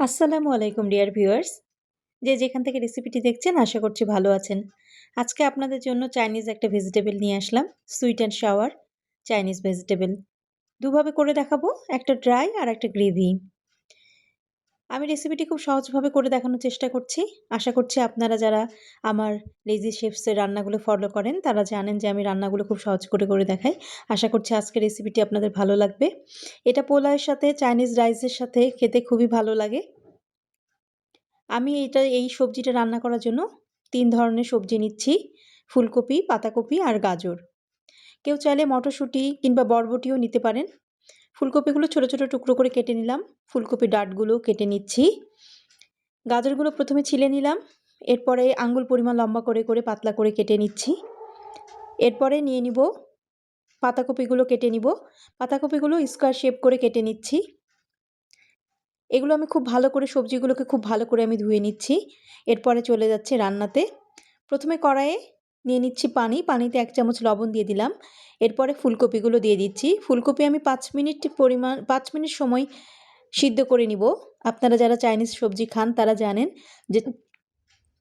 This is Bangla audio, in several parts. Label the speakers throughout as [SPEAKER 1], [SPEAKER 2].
[SPEAKER 1] আসসালামু আলাইকুম ডিয়ার ভিউয়ার্স। যে যেখান থেকে রেসিপিটি দেখছেন আশা করছি ভালো আছেন। আজকে আপনাদের জন্য চাইনিজ একটা ভেজিটেবল নিয়ে আসলাম। Sweet and sour Chinese vegetable. দুভাবে করে দেখাবো, একটা ড্রাই আর একটা গ্রেভি। আমি রেসিপিটি খুব সহজভাবে করে দেখানোর চেষ্টা করছি। আশা করছি আপনারা যারা আমার লেজি শেফসের রান্নাগুলো ফলো করেন তারা জানেন যে আমি রান্নাগুলো খুব সহজ করে দেখাই। আশা করছি আজকের রেসিপিটি আপনাদের ভালো লাগবে। এটা পোলাওয়ের সাথে চাইনিজ রাইসের সাথে খেতে খুবই ভালো লাগে। আমি এই সবজিটা রান্না করার জন্য ৩ ধরনের সবজি নিচ্ছি। ফুলকপি, পাতাকপি আর গাজর। কেউ চাইলে মটরশুঁটি কিংবা বরবটিও নিতে পারেন। ফুলকপিগুলো ছোট ছোট টুকরো করে কেটে নিলাম। ফুলকপির ডাঁটগুলো কেটে নিচ্ছি। গাজরগুলো প্রথমে ছিলে নিলাম। এরপরে আঙ্গুল পরিমাণ লম্বা করে পাতলা করে কেটে নিচ্ছি। এরপরে নিয়ে নিব পাতাকপিগুলো কেটে নিব। পাতাকপিগুলো স্কোয়ার শেপ করে কেটে নিচ্ছি। এগুলো আমি খুব ভালো করে সবজিগুলোকে খুব ভালো করে আমি ধুয়ে নিচ্ছি। এরপরে চলে যাচ্ছে রান্নাতে। প্রথমে কড়াইয়ে নিয়ে নিচ্ছি পানি। পানিতে ১ চামচ লবণ দিয়ে দিলাম। এরপরে ফুলকপিগুলো দিয়ে দিচ্ছি। ফুলকপি আমি ৫ মিনিট সময় সিদ্ধ করে নিব। আপনারা যারা চাইনিজ সবজি খান তারা জানেন যে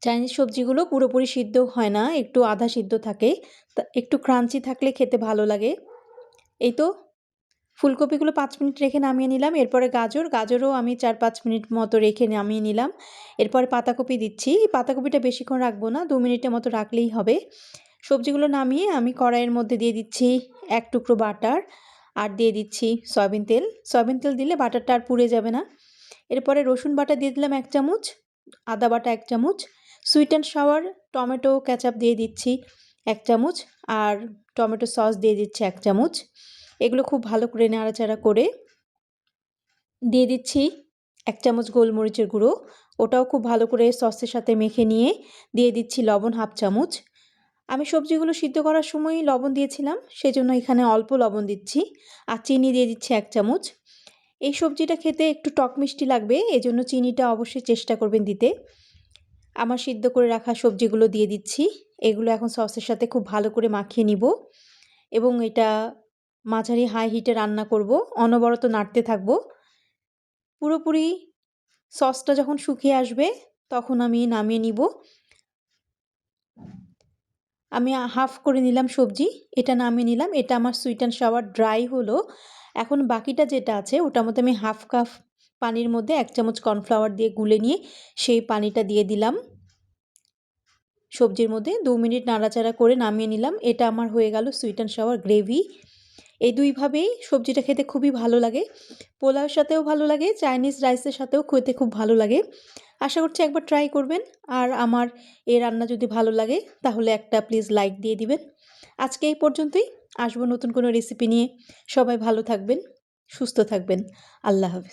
[SPEAKER 1] চাইনিজ সবজিগুলো পুরোপুরি সিদ্ধ হয় না, একটু আধা সিদ্ধ থাকে। একটু ক্রাঞ্চি থাকলে খেতে ভালো লাগে। এই তো ফুলকপিগুলো ৫ মিনিট রেখে নামিয়ে নিলাম। এরপরে গাজরও আমি ৪-৫ মিনিট মতো রেখে নামিয়ে নিলাম। এরপরে পাতাকপি দিচ্ছি। পাতাকপিটা বেশিক্ষণ রাখবো না, ২ মিনিটের মতো রাখলেই হবে। সবজিগুলো নামিয়ে আমি কড়াইয়ের মধ্যে দিয়ে দিচ্ছি ১ টুকরো বাটার আর দিয়ে দিচ্ছি সয়াবিন তেল। সয়াবিন তেল দিলে বাটারটা আর পুড়ে যাবে না। এরপরে রসুন বাটা দিয়ে দিলাম ১ চামচ, আদা বাটা ১ চামচ, sweet and sour tomato ketchup দিয়ে দিচ্ছি ১ চামচ আর টমেটো সস দিয়ে দিচ্ছি ১ চামচ। এগুলো খুব ভালো করে নাড়াচাড়া করে দিয়ে দিচ্ছি ১ চামচ গোলমরিচের গুঁড়ো। ওটাও খুব ভালো করে সসের সাথে মেখে নিয়ে দিয়ে দিচ্ছি লবণ ১/২ চামচ। আমি সবজিগুলো সিদ্ধ করার সময় লবণ দিয়েছিলাম, সেজন্য এখানে অল্প লবণ দিচ্ছি। আর চিনি দিয়ে দিচ্ছি ১ চামচ। এই সবজিটা খেতে একটু টক মিষ্টি লাগবে, এজন্য চিনিটা অবশ্যই চেষ্টা করবেন দিতে। আমার সিদ্ধ করে রাখা সবজিগুলো দিয়ে দিচ্ছি। এগুলো এখন সসের সাথে খুব ভালো করে মাখিয়ে নিব এবং এটা মাঝারি হাই হিটে রান্না করব। অনবরত নাড়তে থাকব। পুরোপুরি সসটা যখন শুকিয়ে আসবে তখন আমি নামিয়ে নিব। আমি হাফ করে নিলাম সবজি, এটা নামিয়ে নিলাম। এটা আমার সুইট অ্যান্ড সাওয়ার ড্রাই হলো। এখন বাকিটা যেটা আছে ওটার মধ্যে আমি হাফ কাপ পানির মধ্যে ১ চামচ কর্নফ্লাওয়ার দিয়ে গুলে নিয়ে সেই পানিটা দিয়ে দিলাম সবজির মধ্যে। ২ মিনিট নাড়াচাড়া করে নামিয়ে নিলাম। এটা আমার হয়ে গেল সুইট অ্যান্ড সাওয়ার গ্রেভি। এই দুইভাবেই সবজিটা খেতে খুবই ভালো লাগে। পোলাওয়ের সাথেও ভালো লাগে, চাইনিজ রাইসের সাথেও খেতে খুব ভালো লাগে। আশা করছি একবার ট্রাই করবেন। আর আমার এই রান্না যদি ভালো লাগে তাহলে একটা প্লিজ লাইক দিয়ে দিবেন। আজকে এই পর্যন্তই। আসবো নতুন কোনো রেসিপি নিয়ে। সবাই ভালো থাকবেন, সুস্থ থাকবেন। আল্লাহ হাফেজ।